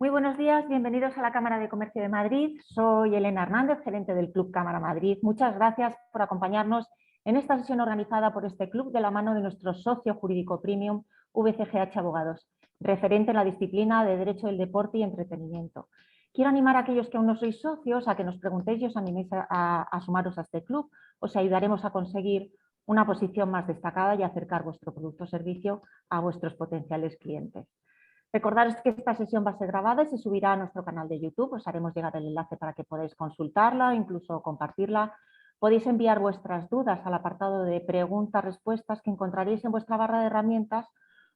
Muy buenos días, bienvenidos a la Cámara de Comercio de Madrid. Soy Elena Hernández, gerente del Club Cámara Madrid. Muchas gracias por acompañarnos en esta sesión organizada por este club de la mano de nuestro socio jurídico premium, VCGH Abogados, referente en la disciplina de Derecho del Deporte y Entretenimiento. Quiero animar a aquellos que aún no sois socios a que nos preguntéis y os animéis a sumaros a este club. Os ayudaremos a conseguir una posición más destacada y acercar vuestro producto o servicio a vuestros potenciales clientes. Recordaros que esta sesión va a ser grabada y se subirá a nuestro canal de YouTube. Os haremos llegar el enlace para que podáis consultarla, incluso compartirla. Podéis enviar vuestras dudas al apartado de preguntas-respuestas que encontraréis en vuestra barra de herramientas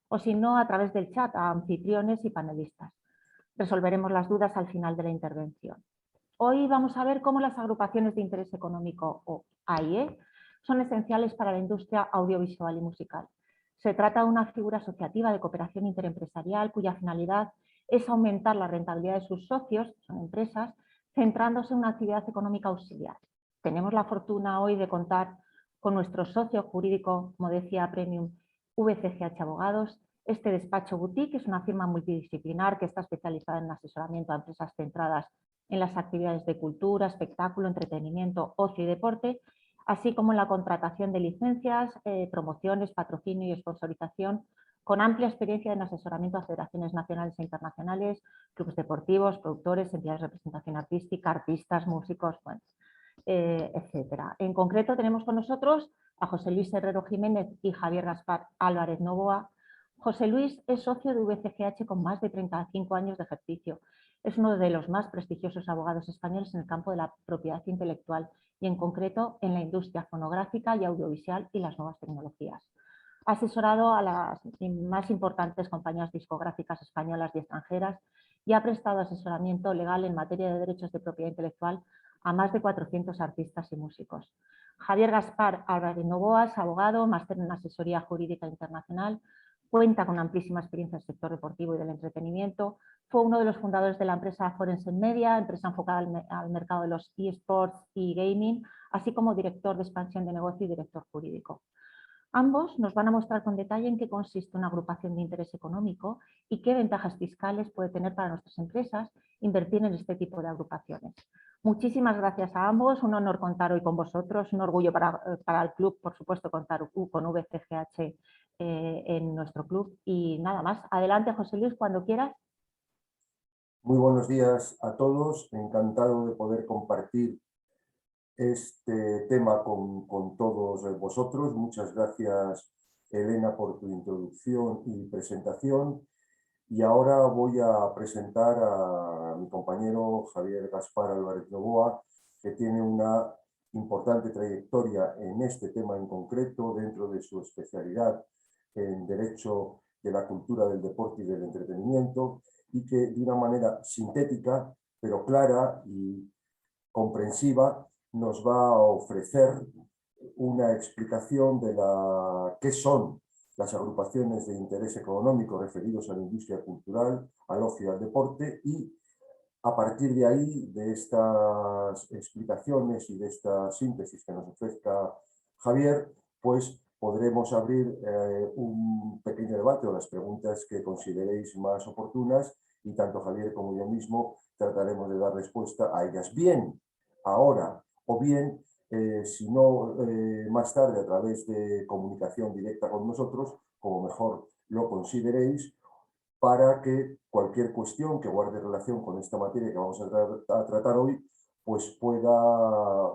o si no a través del chat a anfitriones y panelistas. Resolveremos las dudas al final de la intervención. Hoy vamos a ver cómo las agrupaciones de interés económico o AIE son esenciales para la industria audiovisual y musical. Se trata de una figura asociativa de cooperación interempresarial cuya finalidad es aumentar la rentabilidad de sus socios, son empresas, centrándose en una actividad económica auxiliar. Tenemos la fortuna hoy de contar con nuestro socio jurídico, como decía Premium, VCGH Abogados. Este despacho boutique es una firma multidisciplinar que está especializada en asesoramiento a empresas centradas en las actividades de cultura, espectáculo, entretenimiento, ocio y deporte, así como en la contratación de licencias, promociones, patrocinio y sponsorización, con amplia experiencia en asesoramiento a federaciones nacionales e internacionales, clubes deportivos, productores, entidades de representación artística, artistas, músicos, bueno, etcétera. En concreto tenemos con nosotros a José Luis Herrero Jiménez y Javier Gaspar Álvarez Novoa. José Luis es socio de VCGH con más de 35 años de ejercicio. Es uno de los más prestigiosos abogados españoles en el campo de la propiedad intelectual y en concreto en la industria fonográfica y audiovisual y las nuevas tecnologías. Ha asesorado a las más importantes compañías discográficas españolas y extranjeras y ha prestado asesoramiento legal en materia de derechos de propiedad intelectual a más de 400 artistas y músicos. Javier Gaspar Álvarez Novoa es abogado, máster en asesoría jurídica internacional, cuenta con amplísima experiencia en el sector deportivo y del entretenimiento, fue uno de los fundadores de la empresa Forense Media, empresa enfocada al mercado de los eSports y gaming, así como director de expansión de negocio y director jurídico. Ambos nos van a mostrar con detalle en qué consiste una agrupación de interés económico y qué ventajas fiscales puede tener para nuestras empresas invertir en este tipo de agrupaciones. Muchísimas gracias a ambos, un honor contar hoy con vosotros, un orgullo para el club, por supuesto, contar con VCGH en nuestro club. Y nada más, adelante José Luis, cuando quieras. Muy buenos días a todos, encantado de poder compartir este tema con todos vosotros. Muchas gracias, Elena, por tu introducción y presentación. Y ahora voy a presentar a mi compañero Javier Gaspar Álvarez Novoa, que tiene una importante trayectoria en este tema en concreto, dentro de su especialidad en Derecho de la Cultura, del Deporte y del Entretenimiento, y que de una manera sintética, pero clara y comprensiva, nos va a ofrecer una explicación de qué son las agrupaciones de interés económico referidos a la industria cultural, al ocio y al deporte, y a partir de ahí, de estas explicaciones y de esta síntesis que nos ofrezca Javier, pues podremos abrir un pequeño debate o las preguntas que consideréis más oportunas, y tanto Javier como yo mismo trataremos de dar respuesta a ellas bien ahora o bien, si no más tarde, a través de comunicación directa con nosotros, como mejor lo consideréis, para que cualquier cuestión que guarde relación con esta materia que vamos a tratar hoy, pues pueda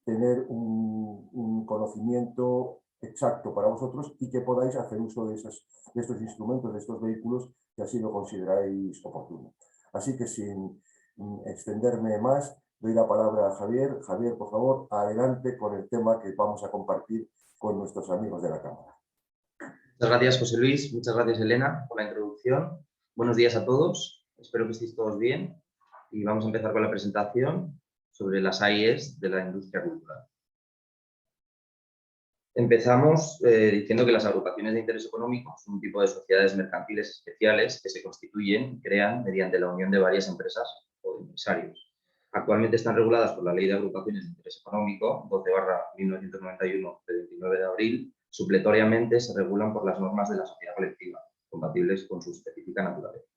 tener un conocimiento exacto para vosotros y que podáis hacer uso de estos instrumentos, de estos vehículos, que así lo consideráis oportuno. Así que sin extenderme más, doy la palabra a Javier. Javier, por favor, adelante con el tema que vamos a compartir con nuestros amigos de la Cámara. Muchas gracias, José Luis. Muchas gracias, Elena, por la introducción. Buenos días a todos. Espero que estéis todos bien. Y vamos a empezar con la presentación sobre las AIEs de la industria cultural. Empezamos diciendo que las agrupaciones de interés económico son un tipo de sociedades mercantiles especiales que se constituyen y crean mediante la unión de varias empresas o de empresarios. Actualmente están reguladas por la Ley de Agrupaciones de Interés Económico 12/1991 de 29 de abril. Supletoriamente se regulan por las normas de la sociedad colectiva, compatibles con su específica naturaleza.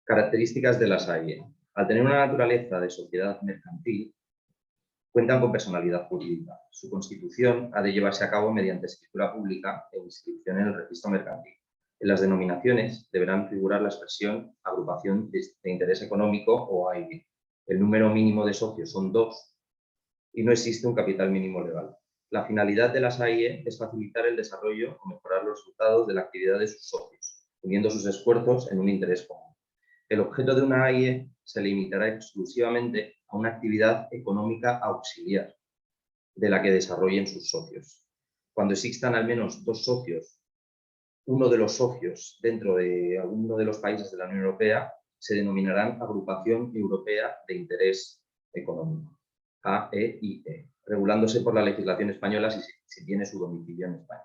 Características de las AIE. Al tener una naturaleza de sociedad mercantil, cuentan con personalidad jurídica. Su constitución ha de llevarse a cabo mediante escritura pública e inscripción en el registro mercantil. En las denominaciones deberán figurar la expresión agrupación de interés económico o AIE. El número mínimo de socios son 2 y no existe un capital mínimo legal. La finalidad de las AIE es facilitar el desarrollo o mejorar los resultados de la actividad de sus socios, uniendo sus esfuerzos en un interés común. El objeto de una AIE se limitará exclusivamente a una actividad económica auxiliar de la que desarrollen sus socios. Cuando existan al menos 2 socios, uno de los socios dentro de alguno de los países de la Unión Europea, se denominarán Agrupación Europea de Interés Económico, AEIE, regulándose por la legislación española si tiene su domicilio en España.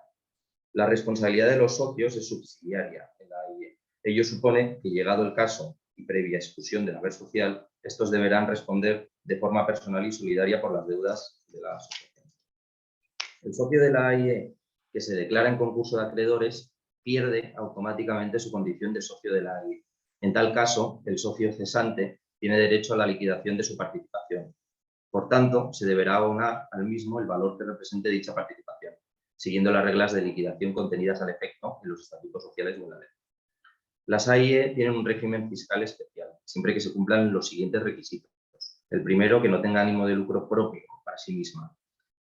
La responsabilidad de los socios es subsidiaria en la AIE. Ello supone que, llegado el caso y previa exclusión del haber social, estos deberán responder de forma personal y solidaria por las deudas de la asociación. El socio de la AIE que se declara en concurso de acreedores pierde automáticamente su condición de socio de la AIE. En tal caso, el socio cesante tiene derecho a la liquidación de su participación. Por tanto, se deberá abonar al mismo el valor que represente dicha participación, siguiendo las reglas de liquidación contenidas al efecto en los estatutos sociales o en la ley. Las AIE tienen un régimen fiscal especial, siempre que se cumplan los siguientes requisitos. El primero, que no tenga ánimo de lucro propio para sí misma,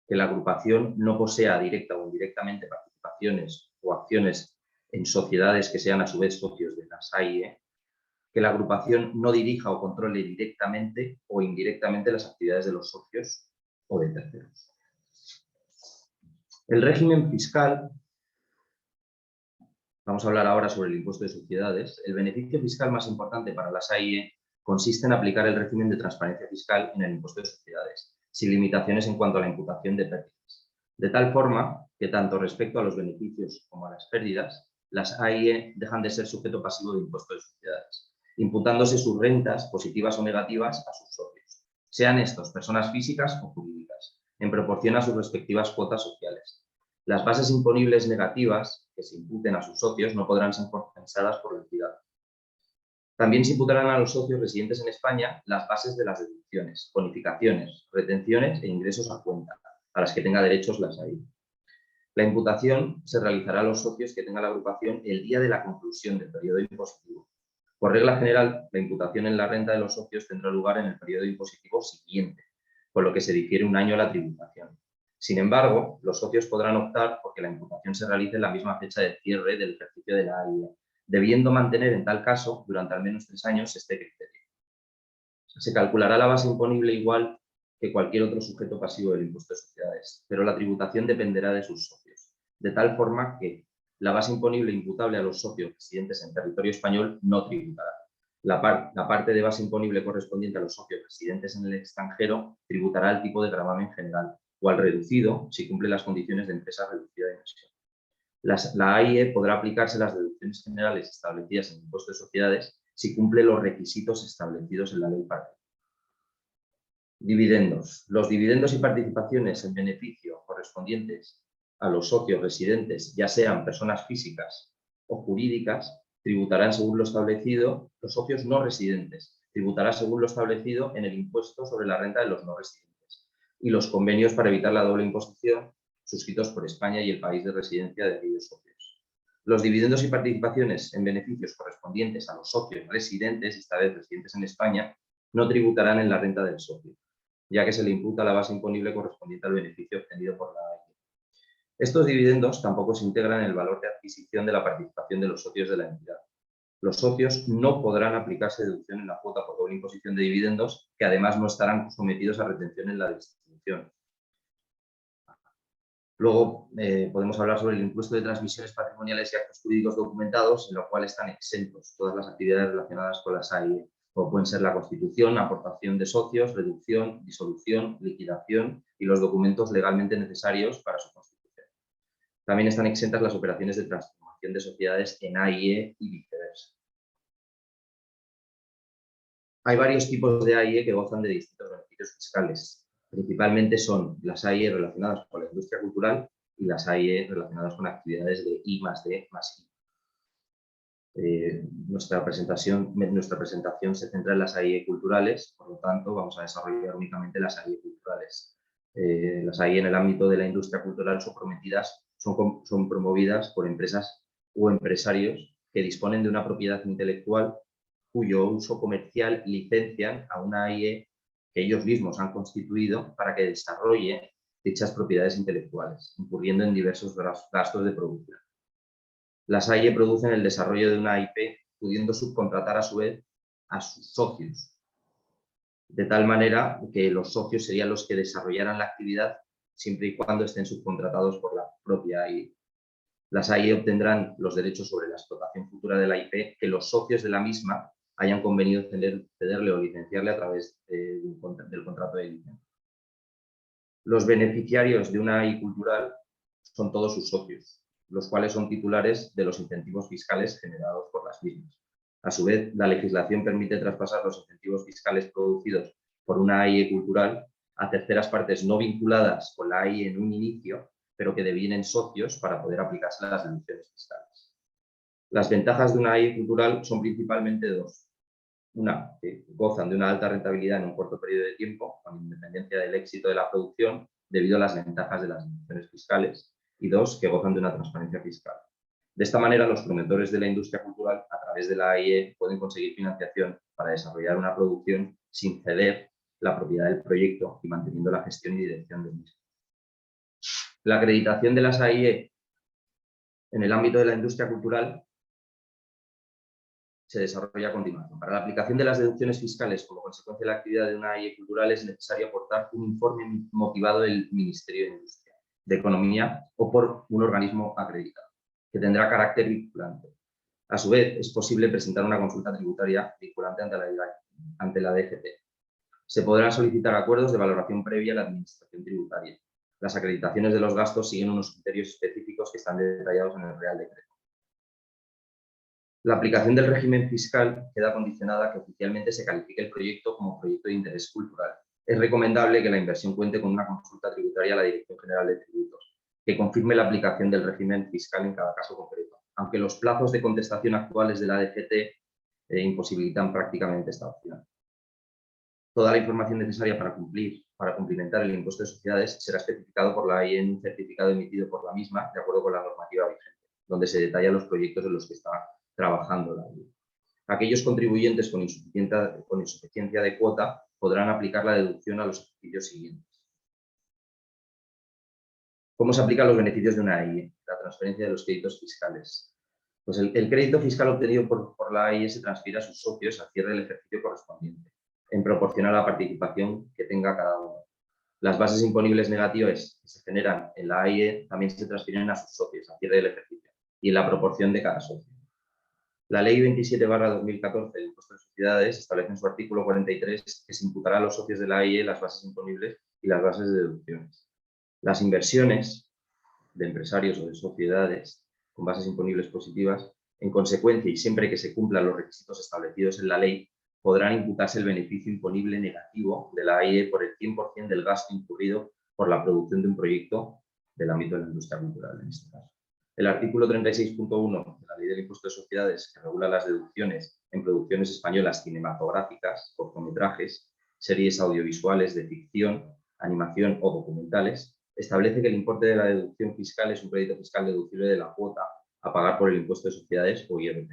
que la agrupación no posea directa o indirectamente participaciones o acciones en sociedades que sean a su vez socios de las AIE, que la agrupación no dirija o controle directamente o indirectamente las actividades de los socios o de terceros. El régimen fiscal, vamos a hablar ahora sobre el impuesto de sociedades. El beneficio fiscal más importante para las AIE consiste en aplicar el régimen de transparencia fiscal en el impuesto de sociedades, sin limitaciones en cuanto a la imputación de pérdidas. De tal forma que, tanto respecto a los beneficios como a las pérdidas, las AIE dejan de ser sujeto pasivo de impuesto de sociedades, imputándose sus rentas, positivas o negativas, a sus socios, sean estos personas físicas o jurídicas, en proporción a sus respectivas cuotas sociales. Las bases imponibles negativas que se imputen a sus socios no podrán ser compensadas por la entidad. También se imputarán a los socios residentes en España las bases de las deducciones, bonificaciones, retenciones e ingresos a cuenta, a las que tenga derechos las AIE. La imputación se realizará a los socios que tenga la agrupación el día de la conclusión del periodo impositivo. Por regla general, la imputación en la renta de los socios tendrá lugar en el periodo impositivo siguiente, por lo que se difiere un año a la tributación. Sin embargo, los socios podrán optar por que la imputación se realice en la misma fecha de cierre del ejercicio de la AIE, debiendo mantener en tal caso durante al menos 3 años este criterio. Se calculará la base imponible igual que cualquier otro sujeto pasivo del impuesto de sociedades, pero la tributación dependerá de sus socios, de tal forma que la base imponible imputable a los socios residentes en territorio español no tributará. La parte de base imponible correspondiente a los socios residentes en el extranjero tributará el tipo de gravamen general o al reducido si cumple las condiciones de empresa reducida de inversión. La AIE podrá aplicarse las deducciones generales establecidas en el impuesto de sociedades si cumple los requisitos establecidos en la ley para ello. Dividendos. Los dividendos y participaciones en beneficio correspondientes a los socios residentes, ya sean personas físicas o jurídicas, tributarán según lo establecido. Los socios no residentes tributará según lo establecido en el impuesto sobre la renta de los no residentes y los convenios para evitar la doble imposición suscritos por España y el país de residencia de aquellos socios. Los dividendos y participaciones en beneficios correspondientes a los socios residentes, esta vez residentes en España, no tributarán en la renta del socio, ya que se le imputa la base imponible correspondiente al beneficio obtenido por la AIE. Estos dividendos tampoco se integran en el valor de adquisición de la participación de los socios de la entidad. Los socios no podrán aplicarse deducción en la cuota por doble imposición de dividendos, que además no estarán sometidos a retención en la distribución. Luego podemos hablar sobre el impuesto de transmisiones patrimoniales y actos jurídicos documentados, en lo cual están exentos todas las actividades relacionadas con las AIE, como pueden ser la constitución, aportación de socios, reducción, disolución, liquidación y los documentos legalmente necesarios para su constitución. También están exentas las operaciones de transformación de sociedades en AIE y viceversa. Hay varios tipos de AIE que gozan de distintos beneficios fiscales. Principalmente son las AIE relacionadas con la industria cultural y las AIE relacionadas con actividades de I+D+I. Nuestra presentación se centra en las AIE culturales, por lo tanto vamos a desarrollar únicamente las AIE culturales. Las AIE en el ámbito de la industria cultural son promovidas por empresas o empresarios que disponen de una propiedad intelectual cuyo uso comercial licencian a una AIE que ellos mismos han constituido para que desarrolle dichas propiedades intelectuales, incurriendo en diversos gastos de producción. Las AIE producen el desarrollo de una IP, pudiendo subcontratar a su vez a sus socios, de tal manera que los socios serían los que desarrollaran la actividad siempre y cuando estén subcontratados por la propia AIE. Las AIE obtendrán los derechos sobre la explotación futura de la IP que los socios de la misma hayan convenido cederle o licenciarle a través del contrato de licencia. Los beneficiarios de una AI cultural son todos sus socios, los cuales son titulares de los incentivos fiscales generados por las mismas. A su vez, la legislación permite traspasar los incentivos fiscales producidos por una AIE cultural a terceras partes no vinculadas con la AIE en un inicio, pero que devienen socios para poder aplicarse a las deducciones fiscales. Las ventajas de una AIE cultural son principalmente dos. Una, que gozan de una alta rentabilidad en un corto periodo de tiempo, con independencia del éxito de la producción, debido a las ventajas de las deducciones fiscales. Y dos, que gozan de una transparencia fiscal. De esta manera, los promotores de la industria cultural, a través de la AIE, pueden conseguir financiación para desarrollar una producción sin ceder la propiedad del proyecto y manteniendo la gestión y dirección del mismo. La acreditación de las AIE en el ámbito de la industria cultural se desarrolla a continuación. Para la aplicación de las deducciones fiscales como consecuencia de la actividad de una AIE cultural es necesario aportar un informe motivado del Ministerio de Industria, de Economía o por un organismo acreditado, que tendrá carácter vinculante. A su vez, es posible presentar una consulta tributaria vinculante ante la DGT. Se podrán solicitar acuerdos de valoración previa a la Administración Tributaria. Las acreditaciones de los gastos siguen unos criterios específicos que están detallados en el Real Decreto. La aplicación del régimen fiscal queda condicionada a que oficialmente se califique el proyecto como proyecto de interés cultural. Es recomendable que la inversión cuente con una consulta tributaria a la Dirección General de Tributos, que confirme la aplicación del régimen fiscal en cada caso concreto, aunque los plazos de contestación actuales de la DGT imposibilitan prácticamente esta opción. Toda la información necesaria para cumplimentar el impuesto de sociedades será especificado por la AIE en un certificado emitido por la misma, de acuerdo con la normativa vigente, donde se detallan los proyectos en los que está trabajando la AIE. Aquellos contribuyentes con insuficiencia de cuota podrán aplicar la deducción a los ejercicios siguientes. ¿Cómo se aplican los beneficios de una AIE? La transferencia de los créditos fiscales. Pues el crédito fiscal obtenido por la AIE se transfiere a sus socios al cierre del ejercicio correspondiente, en proporción a la participación que tenga cada uno. Las bases imponibles negativas que se generan en la AIE también se transfieren a sus socios al cierre del ejercicio y en la proporción de cada socio. La Ley 27/2014 del Impuesto de Sociedades establece en su artículo 43 que se imputará a los socios de la AIE las bases imponibles y las bases de deducciones. Las inversiones de empresarios o de sociedades con bases imponibles positivas, en consecuencia y siempre que se cumplan los requisitos establecidos en la ley, podrán imputarse el beneficio imponible negativo de la AIE por el 100% del gasto incurrido por la producción de un proyecto del ámbito de la industria cultural, en este caso. El artículo 36.1 de la Ley del Impuesto de Sociedades, que regula las deducciones en producciones españolas cinematográficas, cortometrajes, series audiovisuales de ficción, animación o documentales, establece que el importe de la deducción fiscal es un crédito fiscal deducible de la cuota a pagar por el impuesto de sociedades o IRPF.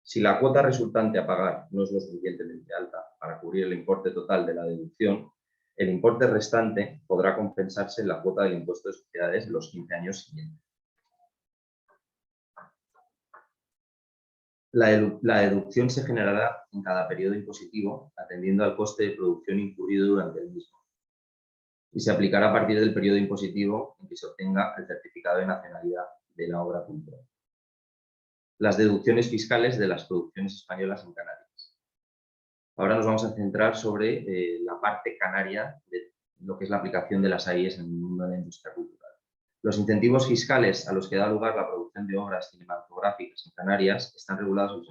Si la cuota resultante a pagar no es lo suficientemente alta para cubrir el importe total de la deducción, el importe restante podrá compensarse en la cuota del impuesto de sociedades en los 15 años siguientes. La deducción se generará en cada periodo impositivo, atendiendo al coste de producción incurrido durante el mismo, y se aplicará a partir del periodo impositivo en que se obtenga el certificado de nacionalidad de la obra cultural. Las deducciones fiscales de las producciones españolas en Canarias. Ahora nos vamos a centrar sobre la parte canaria de lo que es la aplicación de las AIEs en el mundo de la industria cultural. Los incentivos fiscales a los que da lugar la producción de obras cinematográficas en Canarias están regulados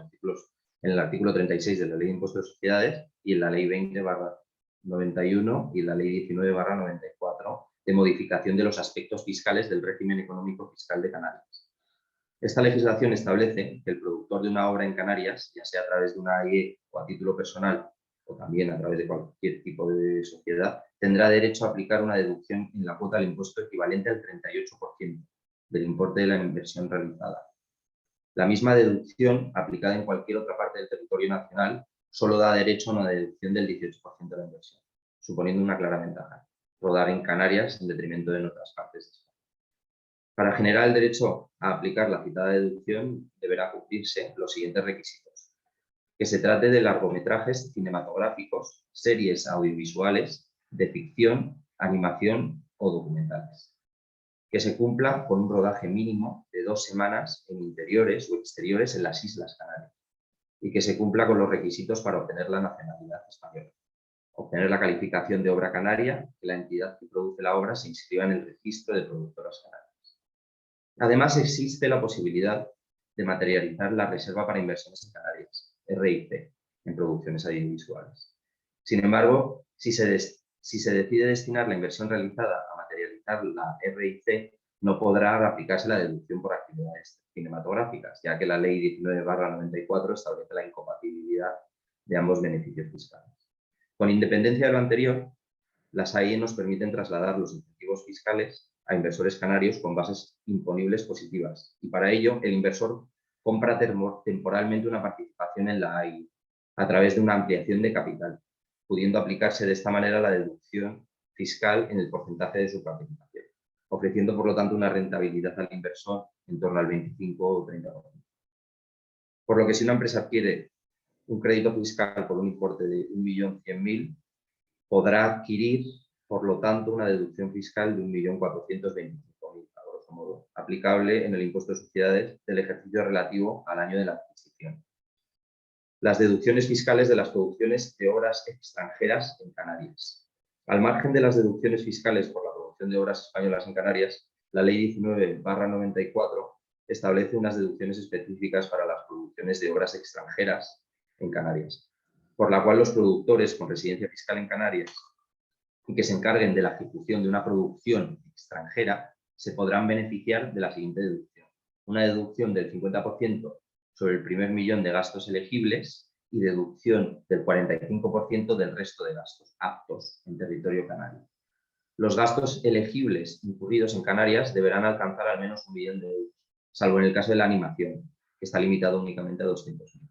en el artículo 36 de la Ley de Impuestos de Sociedades y en la Ley 20/91 y la Ley 19/94 de modificación de los aspectos fiscales del régimen económico fiscal de Canarias. Esta legislación establece que el productor de una obra en Canarias, ya sea a través de una AIE o a título personal, o también a través de cualquier tipo de sociedad, tendrá derecho a aplicar una deducción en la cuota del impuesto equivalente al 38% del importe de la inversión realizada. La misma deducción, aplicada en cualquier otra parte del territorio nacional, solo da derecho a una deducción del 18% de la inversión, suponiendo una clara ventaja: rodar en Canarias en detrimento de otras partes de España. Para generar el derecho a aplicar la citada deducción, deberá cumplirse los siguientes requisitos: que se trate de largometrajes cinematográficos, series audiovisuales, de ficción, animación o documentales; que se cumpla con un rodaje mínimo de 2 semanas en interiores o exteriores en las Islas Canarias; y que se cumpla con los requisitos para obtener la nacionalidad española. Obtener la calificación de obra canaria, que la entidad que produce la obra se inscriba en el registro de productoras canarias. Además, existe la posibilidad de materializar la reserva para inversiones en Canarias, RIC, en producciones audiovisuales. Sin embargo, si se decide destinar la inversión realizada a materializar la RIC, no podrá aplicarse la deducción por actividades cinematográficas, ya que la Ley 19/94 establece la incompatibilidad de ambos beneficios fiscales. Con independencia de lo anterior, las AIE nos permiten trasladar los incentivos fiscales a inversores canarios con bases imponibles positivas, y para ello el inversor compra temporalmente una participación en la AIE a través de una ampliación de capital, pudiendo aplicarse de esta manera la deducción fiscal en el porcentaje de su participación, ofreciendo por lo tanto una rentabilidad al inversor en torno al 25 o 30%. Por lo que si una empresa adquiere un crédito fiscal por un importe de 1.100.000, podrá adquirir, por lo tanto, una deducción fiscal de 1.425.000, a grosso modo, aplicable en el impuesto de sociedades del ejercicio relativo al año de la adquisición. Las deducciones fiscales de las producciones de obras extranjeras en Canarias. Al margen de las deducciones fiscales por la producción de obras españolas en Canarias, la Ley 19/94 establece unas deducciones específicas para las producciones de obras extranjeras en Canarias, por la cual los productores con residencia fiscal en Canarias y que se encarguen de la ejecución de una producción extranjera se podrán beneficiar de la siguiente deducción: una deducción del 50% sobre el primer millón de gastos elegibles y deducción del 45% del resto de gastos aptos en territorio canario. Los gastos elegibles incurridos en Canarias deberán alcanzar al menos 1 millón de euros, salvo en el caso de la animación, que está limitado únicamente a 200.000.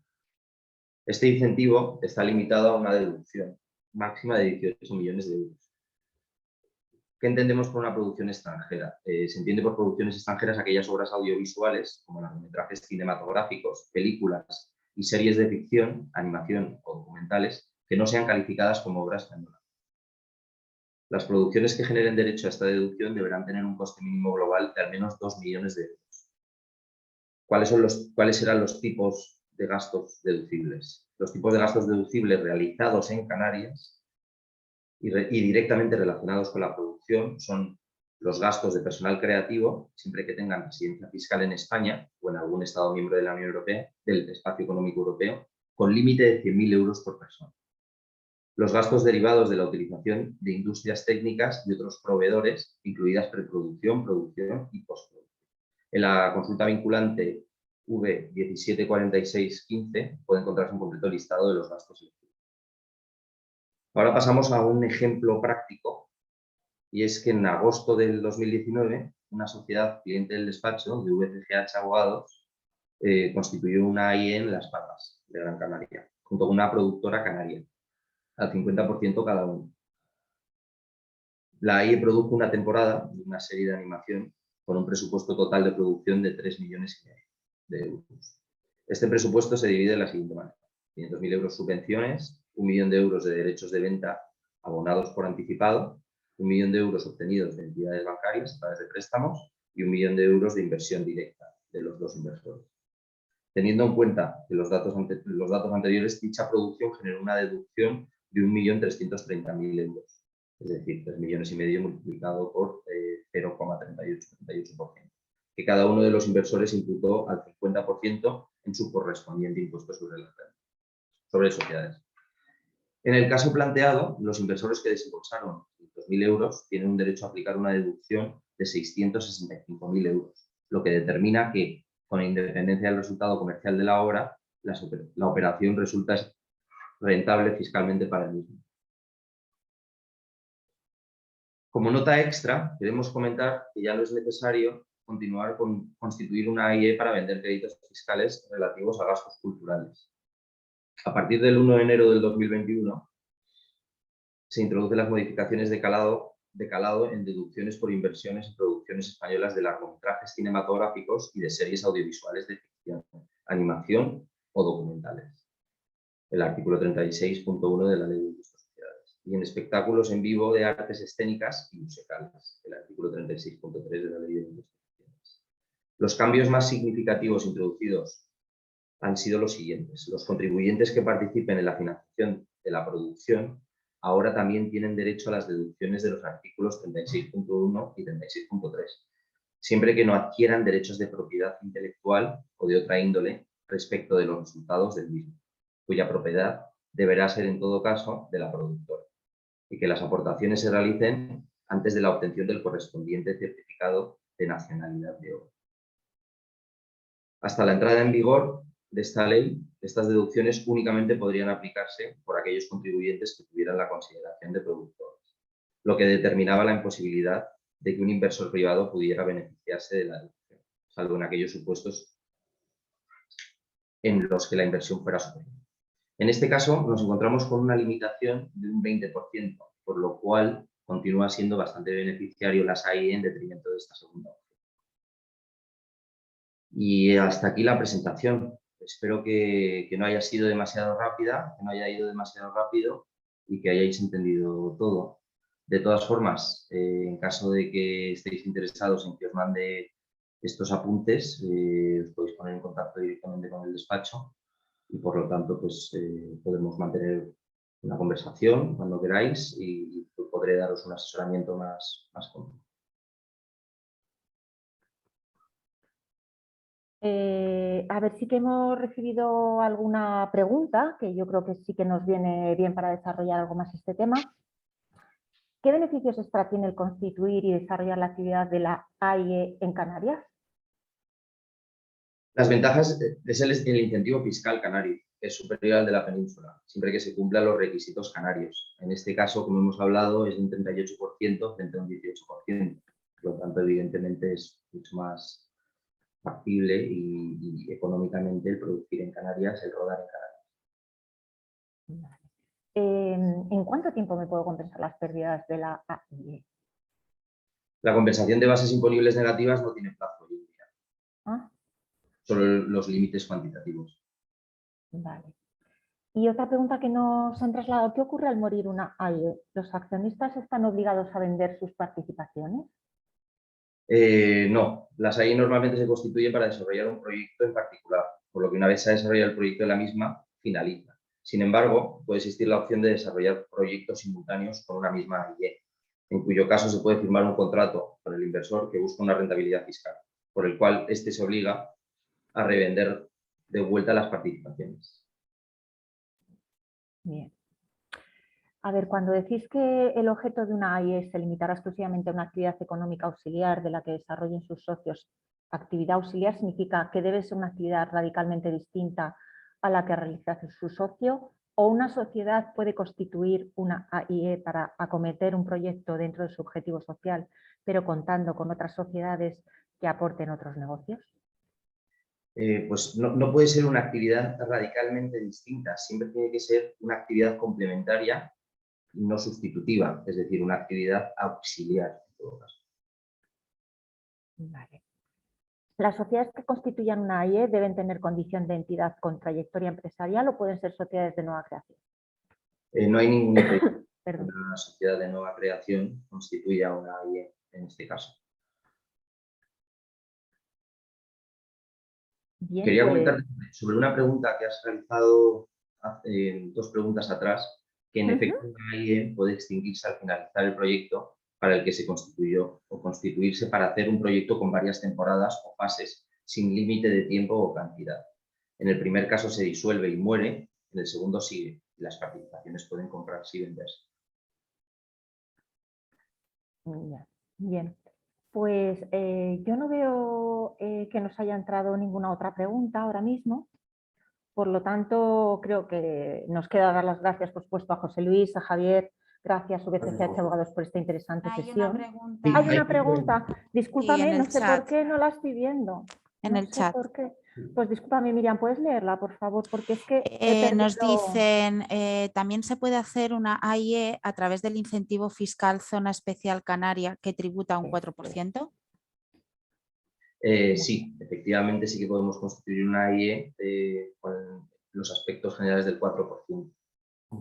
Este incentivo está limitado a una deducción máxima de 18 millones de euros. ¿Qué entendemos por una producción extranjera? Se entiende por producciones extranjeras aquellas obras audiovisuales, como largometrajes cinematográficos, películas y series de ficción, animación o documentales, que no sean calificadas como obra española. Las producciones que generen derecho a esta deducción deberán tener un coste mínimo global de al menos 2 millones de euros. ¿Cuáles serán los tipos de gastos deducibles? Los tipos de gastos deducibles realizados en Canarias y directamente relacionados con la producción son los gastos de personal creativo, siempre que tengan residencia fiscal en España o en algún Estado miembro de la Unión Europea, del Espacio Económico Europeo, con límite de 100.000 euros por persona. Los gastos derivados de la utilización de industrias técnicas y otros proveedores, incluidas preproducción, producción y postproducción. En la consulta vinculante V174615 puede encontrarse un completo listado de los gastos elegidos. Ahora pasamos a un ejemplo práctico, y es que en agosto del 2019 una sociedad cliente del despacho de VCGH Abogados constituyó una AIE en Las Palmas de Gran Canaria, junto con una productora canaria, al 50% cada uno. La AIE produjo una temporada de una serie de animación con un presupuesto total de producción de 3,5 millones de euros. Este presupuesto se divide de la siguiente manera: 500.000 euros subvenciones, 1 millón de euros de derechos de venta abonados por anticipado, 1 millón de euros obtenidos de entidades bancarias a través de préstamos y 1 millón de euros de inversión directa de los dos inversores. Teniendo en cuenta que los datos anteriores, dicha producción generó una deducción de 1.330.000 euros, es decir, 3,5 millones multiplicado por 0,38%, que cada uno de los inversores imputó al 50% en su correspondiente impuesto sobre las rentas, sobre sociedades. En el caso planteado, los inversores que desembolsaron 2.000 euros tienen un derecho a aplicar una deducción de 665.000 euros, lo que determina que con independencia del resultado comercial de la obra, la operación resulta rentable fiscalmente para el mismo. Como nota extra, queremos comentar que ya no es necesario continuar con constituir una AIE para vender créditos fiscales relativos a gastos culturales. A partir del 1 de enero del 2021 se introducen las modificaciones de calado en deducciones por inversiones en producciones españolas de largometrajes cinematográficos y de series audiovisuales de ficción, animación o documentales. El artículo 36.1 de la Ley de Impuestos de Sociedades. Y en espectáculos en vivo de artes escénicas y musicales. El artículo 36.3 de la Ley de Impuestos de Sociedades. Los cambios más significativos introducidos han sido los siguientes. Los contribuyentes que participen en la financiación de la producción ahora también tienen derecho a las deducciones de los artículos 36.1 y 36.3, siempre que no adquieran derechos de propiedad intelectual o de otra índole respecto de los resultados del mismo, cuya propiedad deberá ser en todo caso de la productora, y que las aportaciones se realicen antes de la obtención del correspondiente certificado de nacionalidad de obra. Hasta la entrada en vigor de esta ley, estas deducciones únicamente podrían aplicarse por aquellos contribuyentes que tuvieran la consideración de productores, lo que determinaba la imposibilidad de que un inversor privado pudiera beneficiarse de la deducción, salvo en aquellos supuestos en los que la inversión fuera superior. En este caso, nos encontramos con una limitación de un 20%, por lo cual continúa siendo bastante beneficiario las AIE en detrimento de esta segunda opción. Y hasta aquí la presentación. Espero que no haya sido demasiado rápida, que no haya ido demasiado rápido y que hayáis entendido todo. De todas formas, en caso de que estéis interesados en que os mande estos apuntes, os podéis poner en contacto directamente con el despacho y por lo tanto pues, podemos mantener una conversación cuando queráis y podré daros un asesoramiento más completo. A ver, sí que hemos recibido alguna pregunta, que yo creo que sí que nos viene bien para desarrollar algo más este tema. ¿Qué beneficios extra tiene el constituir y desarrollar la actividad de la AIE en Canarias? Las ventajas es el incentivo fiscal canario, que es superior al de la península, siempre que se cumplan los requisitos canarios. En este caso, como hemos hablado, es un 38% frente a un 18%. Por lo tanto, evidentemente es mucho más factible y económicamente el producir en Canarias, el rodar en Canarias. ¿En cuánto tiempo me puedo compensar las pérdidas de la AIE? La compensación de bases imponibles negativas no tiene plazo hoy en día. ¿Ah? Solo los límites cuantitativos. Vale. Y otra pregunta que nos han trasladado, ¿qué ocurre al morir una AIE? ¿Los accionistas están obligados a vender sus participaciones? No, las AIE normalmente se constituyen para desarrollar un proyecto en particular, por lo que una vez se ha desarrollado el proyecto de la misma, finaliza. Sin embargo, puede existir la opción de desarrollar proyectos simultáneos con una misma AIE, en cuyo caso se puede firmar un contrato con el inversor que busca una rentabilidad fiscal, por el cual éste se obliga a revender de vuelta las participaciones. Bien. A ver, cuando decís que el objeto de una AIE se limitará exclusivamente a una actividad económica auxiliar de la que desarrollen sus socios, actividad auxiliar significa que debe ser una actividad radicalmente distinta a la que realiza su socio, o una sociedad puede constituir una AIE para acometer un proyecto dentro de su objetivo social, pero contando con otras sociedades que aporten otros negocios. Pues no puede ser una actividad radicalmente distinta, siempre tiene que ser una actividad complementaria y no sustitutiva, es decir, una actividad auxiliar en todo caso. Vale. ¿Las sociedades que constituyan una AIE deben tener condición de entidad con trayectoria empresarial o pueden ser sociedades de nueva creación? No hay ningún impedimento que Perdón. una sociedad de nueva creación constituya una AIE en este caso. Bien, Quería pues, comentarte sobre una pregunta que has realizado dos preguntas atrás, que en efecto una AIE puede extinguirse al finalizar el proyecto para el que se constituyó o constituirse para hacer un proyecto con varias temporadas o fases sin límite de tiempo o cantidad. En el primer caso se disuelve y muere, en el segundo sigue y las participaciones pueden comprarse y venderse. bien. Pues yo no veo que nos haya entrado ninguna otra pregunta ahora mismo. Por lo tanto, creo que nos queda dar las gracias, por supuesto, a José Luis, a Javier, gracias a VCGH Abogados por esta interesante Hay sesión. una pregunta. Hay una pregunta, discúlpame, en no el sé chat. por qué no la estoy viendo. En No el sé chat. por qué. Pues discúlpame, Miriam, ¿puedes leerla, por favor? Porque es que he Nos perdido... dicen, también se puede hacer una AIE a través del incentivo fiscal Zona Especial Canaria que tributa un 4%. Sí, efectivamente sí que podemos constituir una AIE con los aspectos generales del 4%.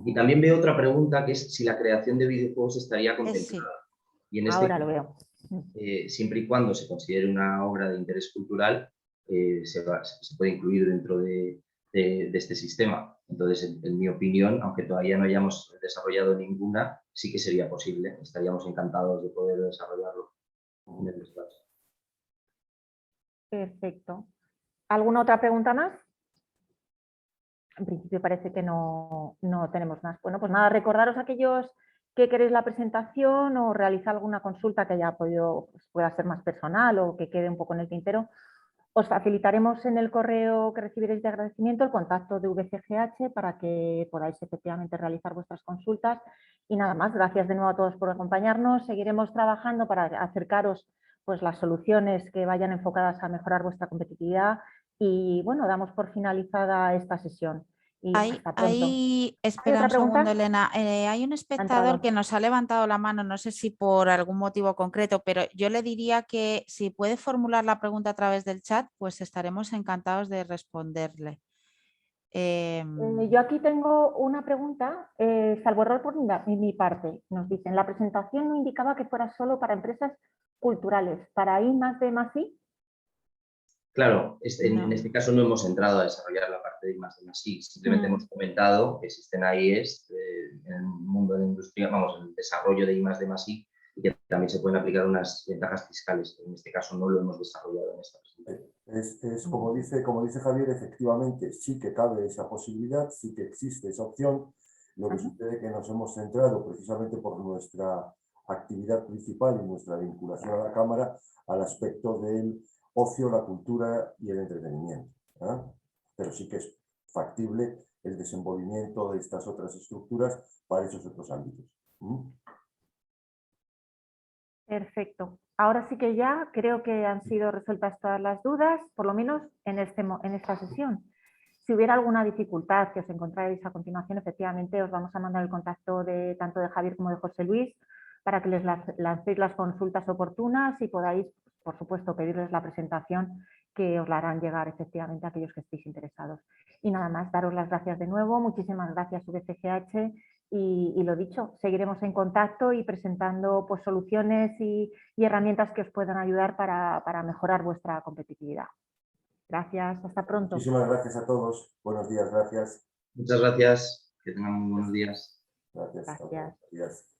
Y también veo otra pregunta, que es si la creación de videojuegos estaría contemplada. Y en Ahora este lo veo. siempre y cuando se considere una obra de interés cultural, se puede incluir dentro de este sistema. Entonces, en mi opinión, aunque todavía no hayamos desarrollado ninguna, sí que sería posible. Estaríamos encantados de poder desarrollarlo en el espacio. Perfecto. ¿Alguna otra pregunta más? En principio parece que no tenemos más. Bueno, pues nada, recordaros a aquellos que queréis la presentación o realizar alguna consulta que haya podido, pues pueda ser más personal o que quede un poco en el tintero. Os facilitaremos en el correo que recibiréis de agradecimiento el contacto de VCGH para que podáis efectivamente realizar vuestras consultas. Y nada más, gracias de nuevo a todos por acompañarnos. Seguiremos trabajando para acercaros pues, las soluciones que vayan enfocadas a mejorar vuestra competitividad. Y bueno, damos por finalizada esta sesión. Y hasta pronto. Espera otra un segundo, pregunta? Elena. Hay un espectador que nos ha levantado la mano, no sé si por algún motivo concreto, pero yo le diría que si puede formular la pregunta a través del chat, pues estaremos encantados de responderle. Yo aquí tengo una pregunta, salvo error por mi parte. Nos dicen, la presentación no indicaba que fuera solo para empresas culturales. ¿Para I+D+I? Claro, No. en este caso no hemos entrado a desarrollar la parte de I+D+I, simplemente hemos comentado que existen AIEs en el mundo de la industria, vamos, en el desarrollo de I+D+I, y que también se pueden aplicar unas ventajas fiscales. En este caso no lo hemos desarrollado en esta presentación. Es como dice Javier, efectivamente sí que cabe esa posibilidad, sí que existe esa opción. Lo que sucede es que nos hemos centrado precisamente por nuestra actividad principal y nuestra vinculación a la Cámara al aspecto del ocio, la cultura y el entretenimiento. Pero sí que es factible el desenvolvimiento de estas otras estructuras para esos otros ámbitos. Perfecto. Ahora sí que ya creo que han sido resueltas todas las dudas, por lo menos en esta sesión. Si hubiera alguna dificultad que os encontráis a continuación, efectivamente os vamos a mandar el contacto tanto de Javier como de José Luis para que les lancéis las consultas oportunas y podáis, por supuesto, pedirles la presentación que os la harán llegar efectivamente a aquellos que estéis interesados. Y nada más, daros las gracias de nuevo. Muchísimas gracias, VCGH. Y lo dicho, seguiremos en contacto y presentando pues, soluciones y herramientas que os puedan ayudar para mejorar vuestra competitividad. Gracias, hasta pronto. Muchísimas gracias a todos. Buenos días, gracias. Muchas gracias, que tengan muy buenos días. Gracias. Gracias. Gracias.